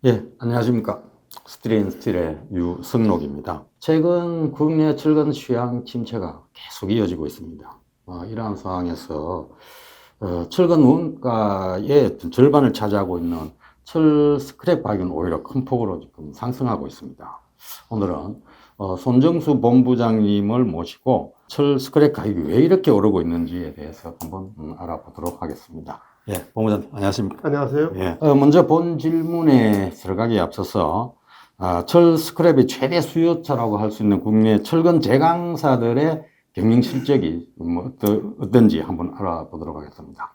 예, 안녕하십니까. 스틸앤스틸의 유승록입니다. 최근 국내 철근 시황 침체가 계속 이어지고 있습니다. 이러한 상황에서 철근 원가의 절반을 차지하고 있는 철 스크랩 가격은 오히려 큰 폭으로 지금 상승하고 있습니다. 오늘은 손정수 본부장님을 모시고 철 스크랩 가격이 왜 이렇게 오르고 있는지에 대해서 한번 알아보도록 하겠습니다. 예, 본부장님 안녕하십니까? 안녕하세요. 예. 먼저 본 질문에 들어가기에 앞서서 철 스크랩의 최대 수요처라고 할 수 있는 국내 철근 제강사들의 경영 실적이 어떤지 한번 알아보도록 하겠습니다.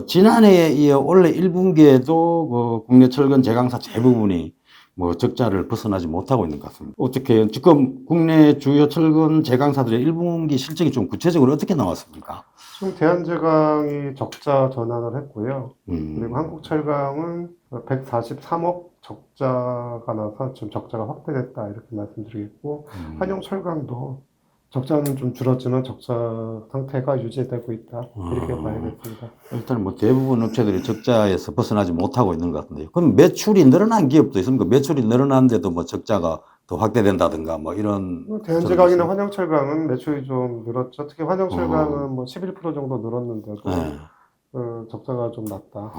지난해에 이어 올해 1분기에도 국내 철근 제강사 대부분이 적자를 벗어나지 못하고 있는 것 같습니다. 어떻게 지금 국내 주요 철근 제강사들의 1분기 실적이 좀 구체적으로 어떻게 나왔습니까? 지금 대한제강이 적자 전환을 했고요. 그리고 한국철강은 143억 적자가 나서 지금 적자가 확대됐다 이렇게 말씀드리겠고, 한영철강도 적자는 좀 줄었지만 적자 상태가 유지되고 있다 이렇게 봐야겠습니다. 일단 대부분 업체들이 적자에서 벗어나지 못하고 있는 것 같은데요. 그럼 매출이 늘어난 기업도 있습니까? 매출이 늘어났는데도 적자가 더 확대된다든가 이런. 대한제강이나 환영철강은 매출이 좀 늘었죠. 특히 환영철강은 11% 정도 늘었는데도 네. 적자가 좀 낮다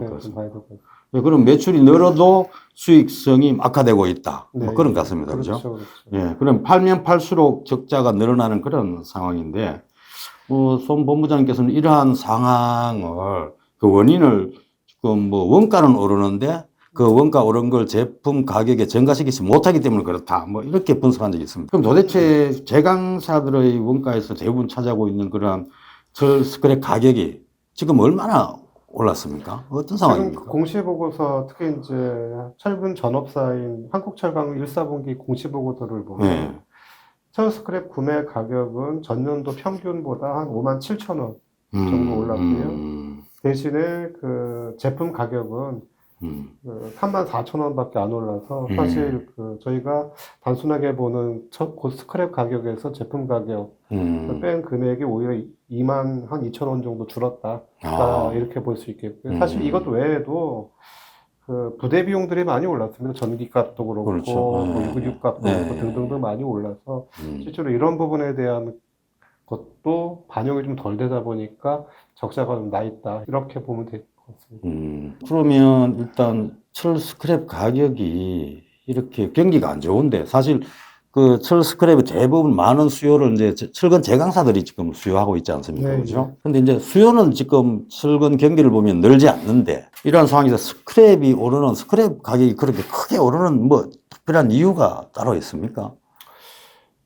이렇게 좀 봐야 될 것 같아요. 네, 그럼 매출이 늘어도 수익성이 악화되고 있다. 네, 그런 것 같습니다. 그렇죠, 그죠? 그렇죠. 예, 그럼 팔면 팔수록 적자가 늘어나는 그런 상황인데, 손 본부장님께서는 이러한 상황을, 그 원인을 지금 원가는 오르는데, 그 원가 오른 걸 제품 가격에 전가시키지 못하기 때문에 그렇다. 이렇게 분석한 적이 있습니다. 그럼 도대체 제강사들의 원가에서 대부분 차지하고 있는 그러한 철 스크랩 가격이 지금 얼마나 올랐습니까? 어떤 상황입니까? 지금 공시보고서 특히 이제 철분 전업사인 한국철강 1, 4분기 공시보고서를 보면 네. 철 스크랩 구매 가격은 전년도 평균보다 한 5만 7천 원 정도 올랐고요. 대신에 그 제품 가격은 3만 4천 원밖에 안 올라서 사실 저희가 단순하게 보는 스크랩 가격에서 제품 가격 뺀 금액이 오히려 2만 한 2천 원 정도 줄었다. 이렇게 볼 수 있겠고요. 사실 이것 외에도 그 부대 비용들이 많이 올랐습니다. 전기값도 그렇고, 그렇죠. 유급값도 그렇고 등등등 많이 올라서 실제로 이런 부분에 대한 것도 반영이 좀 덜 되다 보니까 적자가 좀 나 있다. 이렇게 보면 될 것 같습니다. 그러면 일단 철 스크랩 가격이 이렇게 경기가 안 좋은데 사실 그 철 스크랩의 대부분 많은 수요를 이제 철근 제강사들이 지금 수요하고 있지 않습니까? 네, 그렇죠? 근데 이제 수요는 지금 철근 경기를 보면 늘지 않는데 이러한 상황에서 스크랩이 오르는 스크랩 가격이 그렇게 크게 오르는 특별한 이유가 따로 있습니까?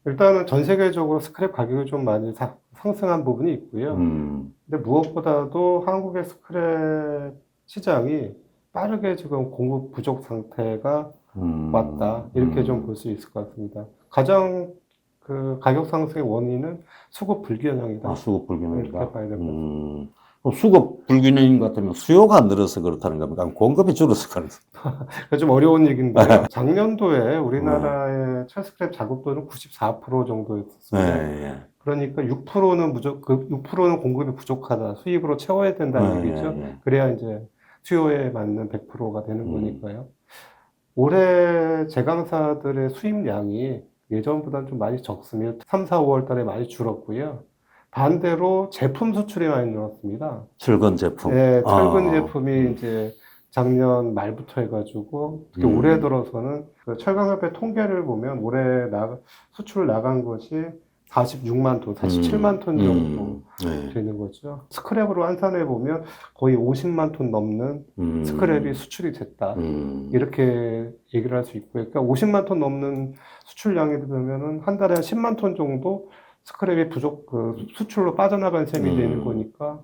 일단은 전 세계적으로 스크랩 가격이 좀 많이 상승한 부분이 있고요. 근데 무엇보다도 한국의 스크랩 시장이 빠르게 지금 공급 부족 상태가 왔다. 이렇게 좀 볼 수 있을 것 같습니다. 가장 그 가격 상승의 원인은 수급 불균형이다. 수급 불균형이다. 이렇게 봐야 될 것 같습니다. 수급 불균형인 것 같으면 수요가 늘어서 그렇다는 겁니까? 아니면 공급이 줄어서 그렇습니까? 좀 어려운 얘기인데요. 작년도에 우리나라의 철 스크랩 자급도는 94% 정도였습니다. 네, 그러니까 6%는 6%는 공급이 부족하다. 수입으로 채워야 된다는 얘기죠. 그래야 이제 수요에 맞는 100%가 되는 거니까요. 올해 제강사들의 수입량이 예전보다는 좀 많이 적습니다. 3, 4, 5월 달에 많이 줄었고요. 반대로 제품 수출이 많이 늘었습니다. 철근 제품. 네, 철근 제품이 이제 작년 말부터 해가지고 특히 올해 들어서는 그 철강협회 통계를 보면 올해 수출 나간 것이 46만 톤, 47만 톤 정도 되는 거죠. 스크랩으로 환산해 보면 거의 50만 톤 넘는 스크랩이 수출이 됐다. 이렇게 얘기를 할 수 있고요. 그러니까 50만 톤 넘는 수출량이 되면은 한 달에 한 10만 톤 정도 스크랩이 수출로 빠져나간 셈이 되는 거니까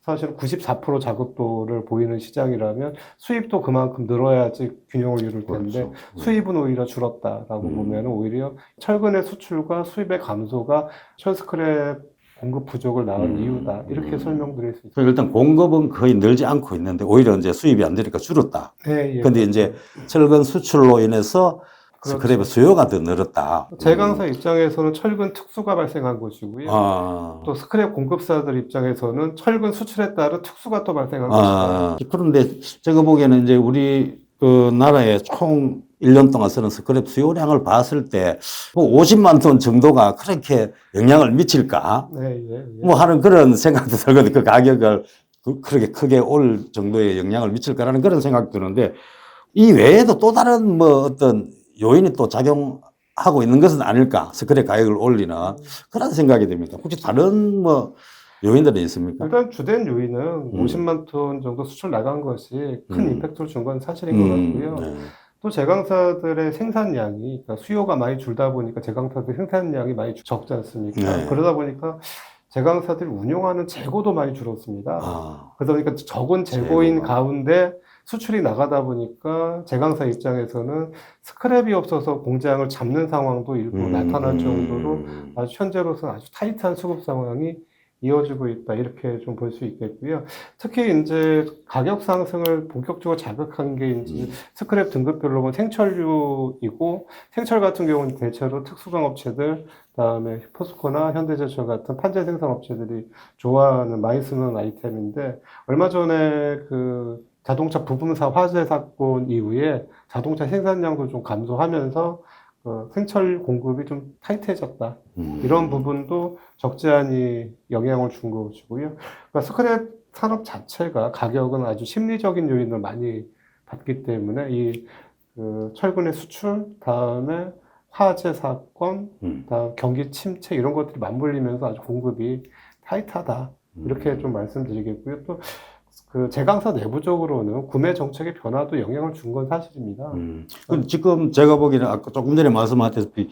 사실 94% 자급도를 보이는 시장이라면 수입도 그만큼 늘어야지 균형을 이룰 텐데 그렇죠. 수입은 오히려 줄었다라고 보면 오히려 철근의 수출과 수입의 감소가 철 스크랩 공급 부족을 낳은 이유다. 이렇게 설명드릴 수 있습니다. 일단 공급은 거의 늘지 않고 있는데 오히려 이제 수입이 안 되니까 줄었다. 네, 예. 근데 이제 철근 수출로 인해서 스크랩의 수요가 더 늘었다. 제강사 입장에서는 철근 특수가 발생한 것이고요. 또 스크랩 공급사들 입장에서는 철근 수출에 따른 특수가 또 발생한 것이다. 그런데 제가 보기에는 이제 우리 그 나라의 총 1년 동안 쓰는 스크랩 수요량을 봤을 때, 뭐 50만 톤 정도가 그렇게 영향을 미칠까? 네, 예, 예. 뭐 하는 그런 생각도 들거든요. 그 가격을 그렇게 크게 올 정도의 영향을 미칠까라는 그런 생각이 드는데, 이 외에도 또 다른 뭐 어떤 요인이 또 작용하고 있는 것은 아닐까? 스크랩 가격을 올리는 그런 생각이 듭니다. 혹시 다른 뭐 요인들이 있습니까? 일단 주된 요인은 50만 톤 정도 수출 나간 것이 큰 임팩트를 준 건 사실인 것 같고요. 네. 또 제강사들의 생산량이, 그러니까 수요가 많이 줄다 보니까 제강사들 생산량이 많이 적지 않습니까? 네. 그러다 보니까 제강사들이 운용하는 재고도 많이 줄었습니다. 아, 그러다 보니까 적은 재고인 재고가. 가운데 수출이 나가다 보니까 제강사 입장에서는 스크랩이 없어서 공장을 잡는 상황도 일부 나타날 정도로 아주 현재로서는 아주 타이트한 수급 상황이 이어지고 있다. 이렇게 좀 볼 수 있겠고요. 특히 이제 가격 상승을 본격적으로 자극한 게 이제 스크랩 등급별로 보면 생철류이고, 생철 같은 경우는 대체로 특수강 업체들, 그다음에 포스코나 현대제철 같은 판재 생산 업체들이 좋아하는, 많이 쓰는 아이템인데, 얼마 전에 그 자동차 부품사 화재 사건 이후에 자동차 생산량도 좀 감소하면서 생철 공급이 좀 타이트해졌다. 이런 부분도 적지 않은 영향을 준 것이고요. 그러니까 스크랩 산업 자체가 가격은 아주 심리적인 요인을 많이 받기 때문에 그 철근의 수출, 다음에 화재 사건, 다음 경기 침체 이런 것들이 맞물리면서 아주 공급이 타이트하다. 이렇게 좀 말씀드리겠고요. 또 그 제강사 내부적으로는 구매 정책의 변화도 영향을 준 건 사실입니다. 그럼 지금 제가 보기에는 아까 조금 전에 말씀하셨다시피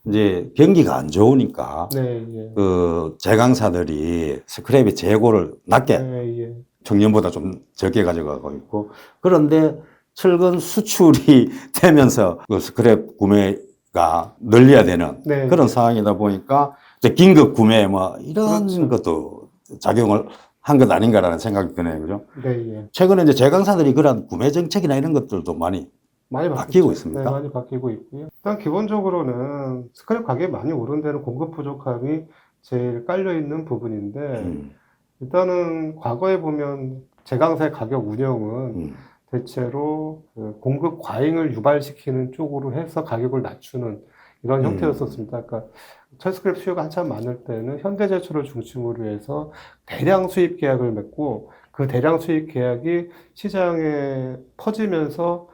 이제 경기가 안 좋으니까 네, 예. 그 제강사들이 스크랩의 재고를 낮게 네, 예. 청년보다 좀 적게 가져가고 있고, 그런데 철근 수출이 되면서 그 스크랩 구매가 늘려야 되는 네, 그런 네. 상황이다 보니까 이제 긴급 구매 뭐 이런 그렇죠. 것도 작용을 한 것 아닌가라는 생각이 드네요. 그죠? 네, 예. 최근에 이제 제강사들이 그런 구매 정책이나 이런 것들도 많이 많이 바뀌고 바뀌었죠. 있습니까? 네, 많이 바뀌고 있고요. 일단 기본적으로는 스크랩 가격이 많이 오른 데는 공급 부족함이 제일 깔려 있는 부분인데, 일단은 과거에 보면 제강사의 가격 운영은 대체로 그 공급 과잉을 유발시키는 쪽으로 해서 가격을 낮추는 이런 형태였었습니다. 그러니까 철스크랩 수요가 한참 많을 때는 현대제철을 중심으로 해서 대량 수입 계약을 맺고, 그 대량 수입 계약이 시장에 퍼지면서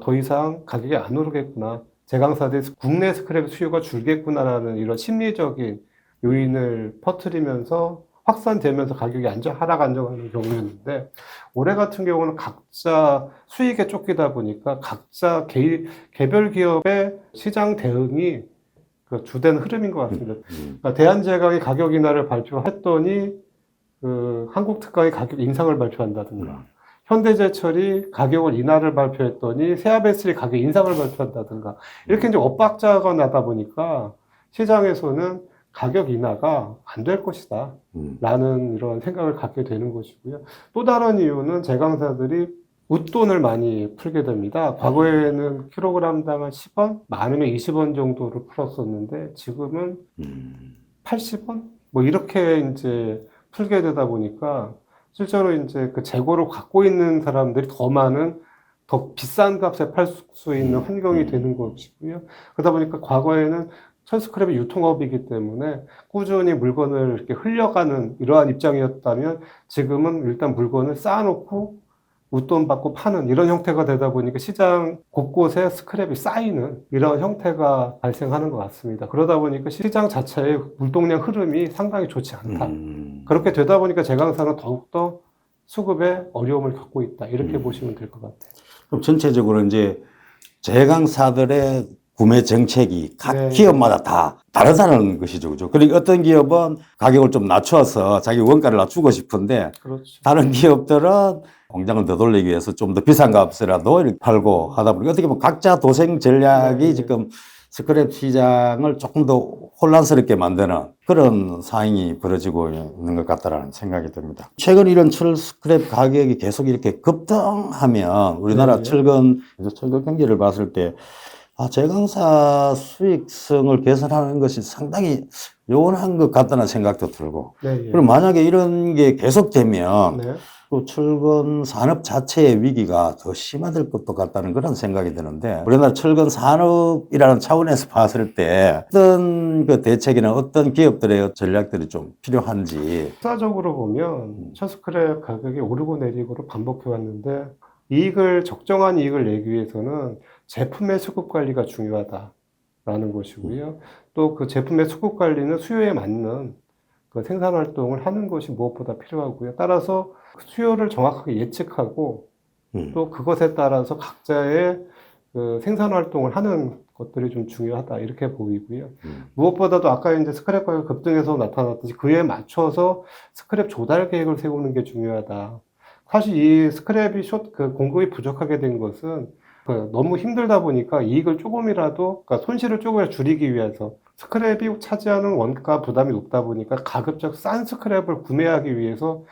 더 이상 가격이 안 오르겠구나, 제강사들 국내 스크랩 수요가 줄겠구나라는 이런 심리적인 요인을 퍼뜨리면서 확산되면서 가격이 하락 안정하는 경우였는데, 올해 같은 경우는 각자 수익에 쫓기다 보니까 각자 개별 기업의 시장 대응이 그 주된 흐름인 것 같습니다. 그러니까 대한제강이 가격 인하를 발표했더니 그 한국특강이 가격 인상을 발표한다든가, 현대제철이 가격을 인하를 발표했더니 세아베슬이 가격 인상을 발표한다든가, 이렇게 이제 엇박자가 나다 보니까 시장에서는 가격 인하가 안 될 것이다 라는 이런 생각을 갖게 되는 것이고요. 또 다른 이유는 제강사들이 웃돈을 많이 풀게 됩니다. 과거에는 킬로그램당 한 10원, 많으면 20원 정도를 풀었었는데, 지금은 80원? 뭐 이렇게 이제 풀게 되다 보니까 실제로 이제 그 재고를 갖고 있는 사람들이 더 비싼 값에 팔 수 있는 환경이 되는 것이고요. 그러다 보니까 과거에는 철스크랩의 유통업이기 때문에 꾸준히 물건을 이렇게 흘려가는 이러한 입장이었다면, 지금은 일단 물건을 쌓아놓고 웃돈 받고 파는 이런 형태가 되다 보니까 시장 곳곳에 스크랩이 쌓이는 이런 형태가 발생하는 것 같습니다. 그러다 보니까 시장 자체의 물동량 흐름이 상당히 좋지 않다. 그렇게 되다 보니까 제강사는 더욱더 수급에 어려움을 겪고 있다. 이렇게 보시면 될 것 같아요. 그럼 전체적으로 이제 제강사들의 구매 정책이 각 네. 기업마다 다 다르다는 것이죠. 그죠? 그러니까 어떤 기업은 가격을 좀 낮춰서 자기 원가를 낮추고 싶은데, 그렇죠. 다른 기업들은 공장을 더 돌리기 위해서 좀 더 비싼 값이라도 이렇게 팔고 하다 보니까 어떻게 보면 각자 도생 전략이 네. 지금 스크랩 시장을 조금 더 혼란스럽게 만드는 그런 상황이 벌어지고 있는 것 같다라는 생각이 듭니다. 최근 이런 철 스크랩 가격이 계속 이렇게 급등하면 우리나라 네. 철근 경기를 봤을 때 제강사 수익성을 개선하는 것이 상당히 요원한 것 같다는 생각도 들고, 네, 예. 그리고 만약에 이런 게 계속되면 네. 또 철근 산업 자체의 위기가 더 심화될 것도 같다는 그런 생각이 드는데, 우리나라 철근 산업이라는 차원에서 봤을 때 어떤 그 대책이나 어떤 기업들의 전략들이 좀 필요한지. 역사적으로 보면 철스크랩 가격이 오르고 내리고를 반복해 왔는데 적정한 이익을 내기 위해서는 제품의 수급 관리가 중요하다라는 것이고요. 또 그 제품의 수급 관리는 수요에 맞는 그 생산 활동을 하는 것이 무엇보다 필요하고요. 따라서 수요를 정확하게 예측하고 또 그것에 따라서 각자의 그 생산 활동을 하는 것들이 좀 중요하다 이렇게 보이고요. 무엇보다도 아까 이제 스크랩 가격 급등에서 나타났듯이 그에 맞춰서 스크랩 조달 계획을 세우는 게 중요하다. 사실 이 스크랩이 그 공급이 부족하게 된 것은 그 너무 힘들다 보니까 이익을 조금이라도, 그러니까 손실을 조금이라도 줄이기 위해서 스크랩이 차지하는 원가 부담이 높다 보니까 가급적 싼 스크랩을 구매하기 위해서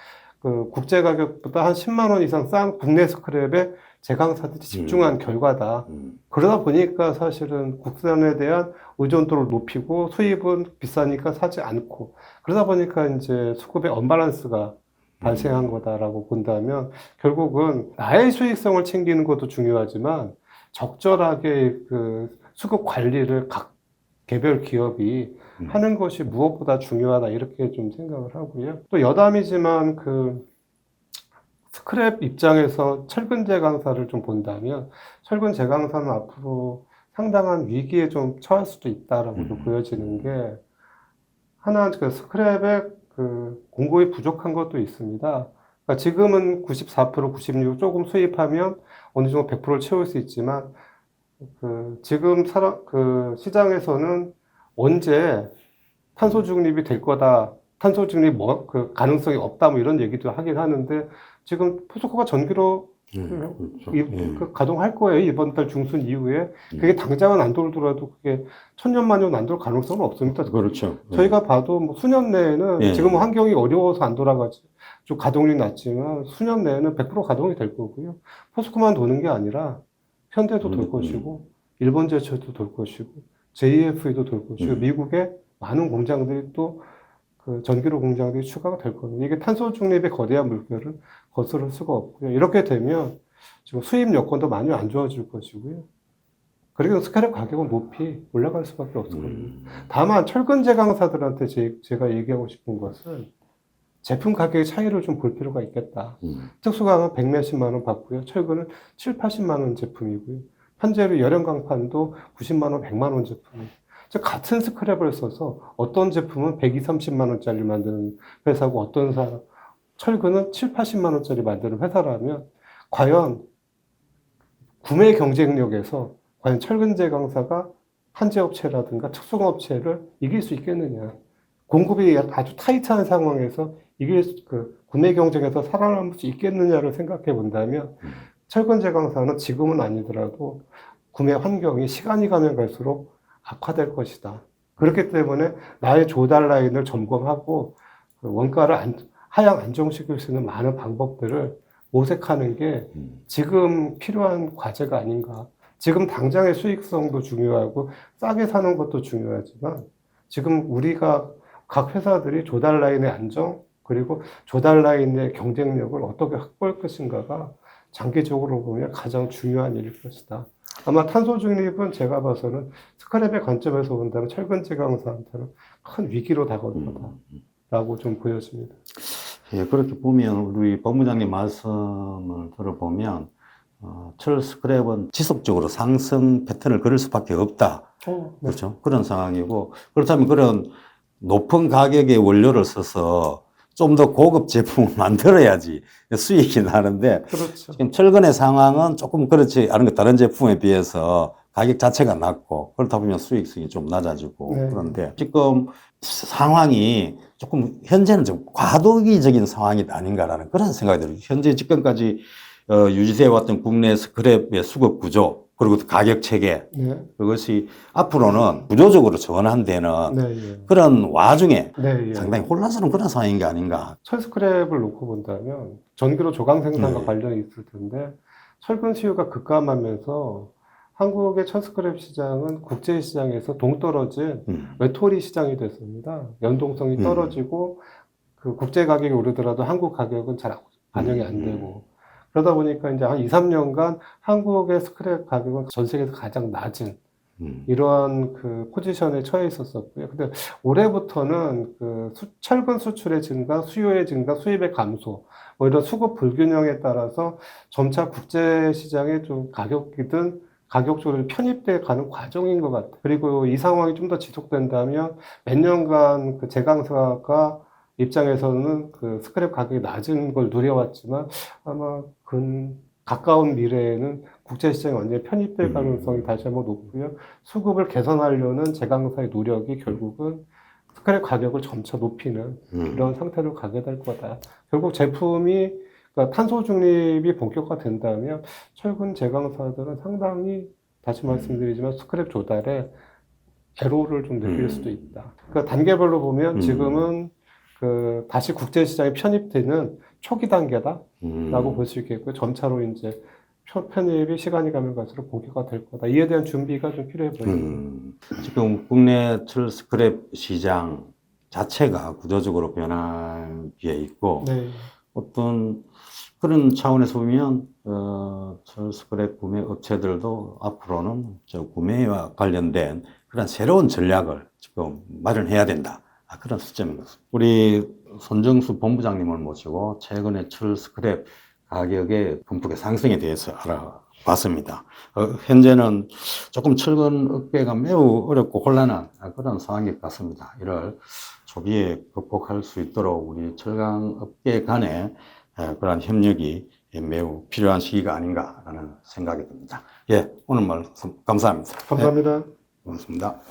그 국제 가격보다 한 10만 원 이상 싼 국내 스크랩에 제강사들이 집중한 결과다. 그러다 보니까 사실은 국산에 대한 의존도를 높이고 수입은 비싸니까 사지 않고, 그러다 보니까 이제 수급의 언밸런스가 발생한 거다라고 본다면 결국은 나의 수익성을 챙기는 것도 중요하지만 적절하게 그 수급 관리를 각 개별 기업이 하는 것이 무엇보다 중요하다 이렇게 좀 생각을 하고요. 또 여담이지만 그 스크랩 입장에서 철근 제강사를 좀 본다면 철근 제강사는 앞으로 상당한 위기에 좀 처할 수도 있다라고 좀 보여지는 게, 하나 그 스크랩의 그 공급이 부족한 것도 있습니다. 그러니까 지금은 94%, 96 조금 수입하면 어느 정도 100%를 채울 수 있지만 그 지금 그 시장에서는 언제 탄소 중립이 될 거다, 탄소 중립 그 가능성이 없다 뭐 이런 얘기도 하긴 하는데 지금 포스코가 전기로 그 가동할 거예요. 이번 달 중순 이후에. 그게 당장은 안 돌더라도 그게 천년만년 안 돌 가능성은 없습니다. 그렇죠. 저희가 봐도 뭐 수년 내에는 지금 환경이 어려워서 안 돌아가지, 좀 가동률이 낮지만 수년 내에는 100% 가동이 될 거고요. 포스코만 도는 게 아니라 현대도 돌 것이고 일본 제철도 돌 것이고 JFE도 돌 것이고 미국의 많은 공장들이 또 그 전기로 공장들이 추가가 될 겁니다. 이게 탄소 중립의 거대한 물결을 거스를 수가 없고요. 이렇게 되면 지금 수입 여건도 많이 안 좋아질 것이고요. 그리고 스크랩 가격은 높이 올라갈 수밖에 없을 겁니다. 다만 철근 제강사들한테 제가 얘기하고 싶은 것은 제품 가격의 차이를 좀 볼 필요가 있겠다. 특수강은 100몇십만 원 받고요. 철근은 7, 80만 원 제품이고요. 현재로 열연강판도 90만 원, 100만 원 제품이에요. 즉 같은 스크랩을 써서 어떤 제품은 120, 30만 원짜리 만드는 회사고 어떤 철근은 7, 80만 원짜리 만드는 회사라면 과연 구매 경쟁력에서 과연 철근 제강사가 한제업체라든가 특수공업체를 이길 수 있겠느냐. 공급이 아주 타이트한 상황에서 그 구매 경쟁에서 살아남을 수 있겠느냐를 생각해 본다면 철근 제강사는 지금은 아니더라도 구매 환경이 시간이 가면 갈수록 악화될 것이다. 그렇기 때문에 나의 조달 라인을 점검하고 원가를 하향 안정시킬 수 있는 많은 방법들을 모색하는 게 지금 필요한 과제가 아닌가. 지금 당장의 수익성도 중요하고 싸게 사는 것도 중요하지만 지금 우리가 각 회사들이 조달 라인의 안정 그리고 조달 라인의 경쟁력을 어떻게 확보할 것인가가 장기적으로 보면 가장 중요한 일일 것이다. 아마 탄소 중립은 제가 봐서는 스크랩의 관점에서 본다면 철근 제강사한테는 큰 위기로 다가올 거다라고 좀 보여집니다. 예, 그렇게 보면 우리 본부장님 말씀을 들어보면 철 스크랩은 지속적으로 상승 패턴을 그릴 수밖에 없다. 네. 그렇죠? 그런 상황이고, 그렇다면 그런 높은 가격의 원료를 써서 좀 더 고급 제품을 만들어야지 수익이 나는데, 그렇죠. 지금 철근의 상황은 조금 그렇지 않은 것, 다른 제품에 비해서 가격 자체가 낮고, 그렇다 보면 수익성이 좀 낮아지고, 네. 그런데 지금 상황이 조금 현재는 좀 과도기적인 상황이 아닌가라는 그런 생각이 들어요. 현재 지금까지 유지되어왔던 국내 스크랩의 수급 구조, 그리고 가격 체계, 네. 그것이 앞으로는 구조적으로 전환되는 네, 그런 와중에 네, 상당히 혼란스러운 그런 상황인 게 아닌가. 철 스크랩을 놓고 본다면 전기로 조강 생산과 관련이 있을 텐데 철근 수요가 급감하면서 한국의 철 스크랩 시장은 국제 시장에서 동떨어진 외톨이 시장이 됐습니다. 연동성이 떨어지고 그 국제 가격이 오르더라도 한국 가격은 잘 반영이 안 되고 그러다 보니까 이제 한 2, 3년간 한국의 스크랩 가격은 전 세계에서 가장 낮은 이러한 그 포지션에 처해 있었었고요. 근데 올해부터는 그 철근 수출의 증가, 수요의 증가, 수입의 감소, 뭐 이런 수급 불균형에 따라서 점차 국제 시장에 좀 가격적으로 편입돼 가는 과정인 것 같아요. 그리고 이 상황이 좀 더 지속된다면 몇 년간 그 제강사가 입장에서는 그 스크랩 가격이 낮은 걸 누려왔지만 아마 가까운 미래에는 국제시장에 완전히 편입될 가능성이 다시 한번 높고요. 수급을 개선하려는 제강사의 노력이 결국은 스크랩 가격을 점차 높이는 이런 상태로 가게 될 거다. 결국 제품이 그러니까 탄소 중립이 본격화된다면 철근 제강사들은 상당히 다시 말씀드리지만 스크랩 조달에 애로를 좀 느낄 수도 있다. 그러니까 단계별로 보면 지금은 그 다시 국제시장에 편입되는 초기 단계다라고 볼 수 있겠고요. 점차로 이제 편입이 시간이 가면 갈수록 본격화될 거다. 이에 대한 준비가 좀 필요해 보입니다. 지금 국내 철 스크랩 시장 자체가 구조적으로 변화기에 있고 네. 어떤 그런 차원에서 보면 철 스크랩 구매 업체들도 앞으로는 저 구매와 관련된 그런 새로운 전략을 지금 마련해야 된다. 그런 시점인 것 같습니다. 우리 손정수 본부장님을 모시고 최근에 철 스크랩 가격의 분폭의 상승에 대해서 알아봤습니다. 현재는 조금 철근 업계가 매우 어렵고 곤란한 그런 상황인 것 같습니다. 이를 초기에 극복할 수 있도록 우리 철강 업계 간의 그런 협력이 매우 필요한 시기가 아닌가라는 생각이 듭니다. 예, 오늘 말씀 감사합니다. 감사합니다. 고맙습니다.